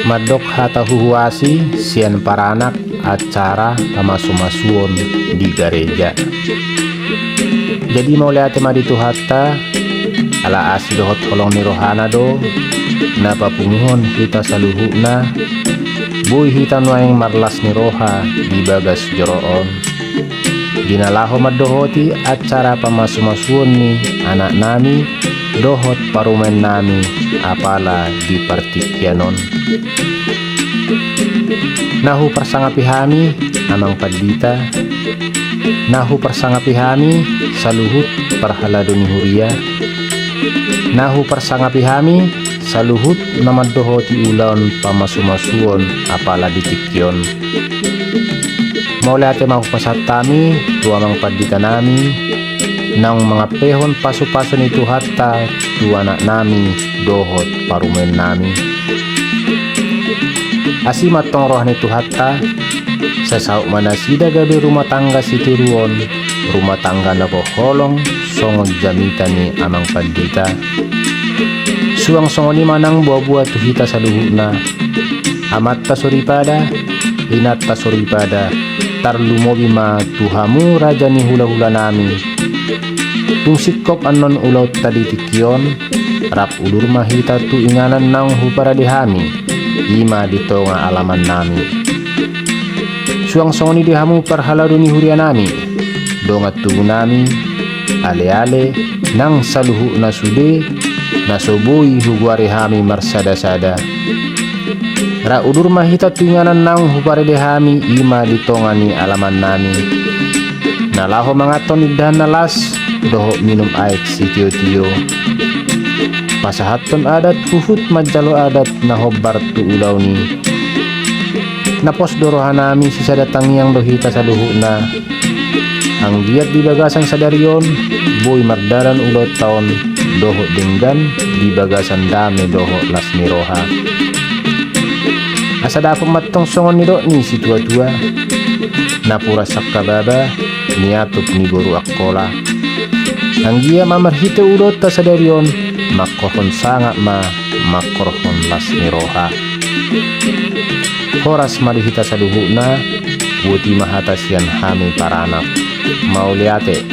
Madok hata huhuasi sian paranak acara pamasu-masuon di gereja. Jadi mau lihat maditu hatta ala asi dohot holong ni rohana do na papunguhon kita saluhuna buy hita nuaing marlas ni roha di bagas joroon. Ginalaho madohoti acara pamasu-masuon ni anak nami dohot parumen nami apala di partikyanon. Nahu persangapihami amang padita, nahu persangapihami saluhut parhaladoni huria, nahu persangapihami saluhut namadohoti ulon pamasu-masuon apala di tikyon. Maulate makupasatami tuamang padita nami nang mga pehon paso-paso nito hatta tu anak nami dohot parumen nami. Asimat tong roh nito hatta sa sauk manasida gabi rumah tangga situruon rumah tangga na holong songod jamitan ni amang pandita. Suang songoni manang buah-buah tuhita sa luhuna. Amat tasuripada, inat tasuripada, tarlumobi ma tuhamu raja ni hula-hula nami. Tung sikop anon ulaw tadi tikyon, rap ulur mahita tu inganan nang hupara dihami, ima dito nga alaman nami. Suang songoni dihamu parhalado ni huria nami, dongat tugu nami, ale-ale, nang saluhu na sude, nasoboy hugwari hami marsada-sada. Ra ulur mahita tu inganan nang hupara dihami, ima dito nga ni alaman nami. Nalaho mangaton iddahan nalas, doho minum aik si tiyo-tiyo. Pasahaton adat huhut majalo adat na hobar tu ulaw ni. Napos dorohan nami si sadatang yang dohita sa luhu na. Ang giat di bagasan sa daryon, boy mardaran ulaw taon, doho dinggan di bagasan dami doho las ni roha. Asa dapo matong songon ni do ni si tua-tua. Napura sakababa, niatop ni guru akola. Ang gia mamarhite ulot ta sa daryon, makohon sangat makorhon las ni roha. Horas marihita sa luhu na, buti mahata siyan hami paranak. Mauliate.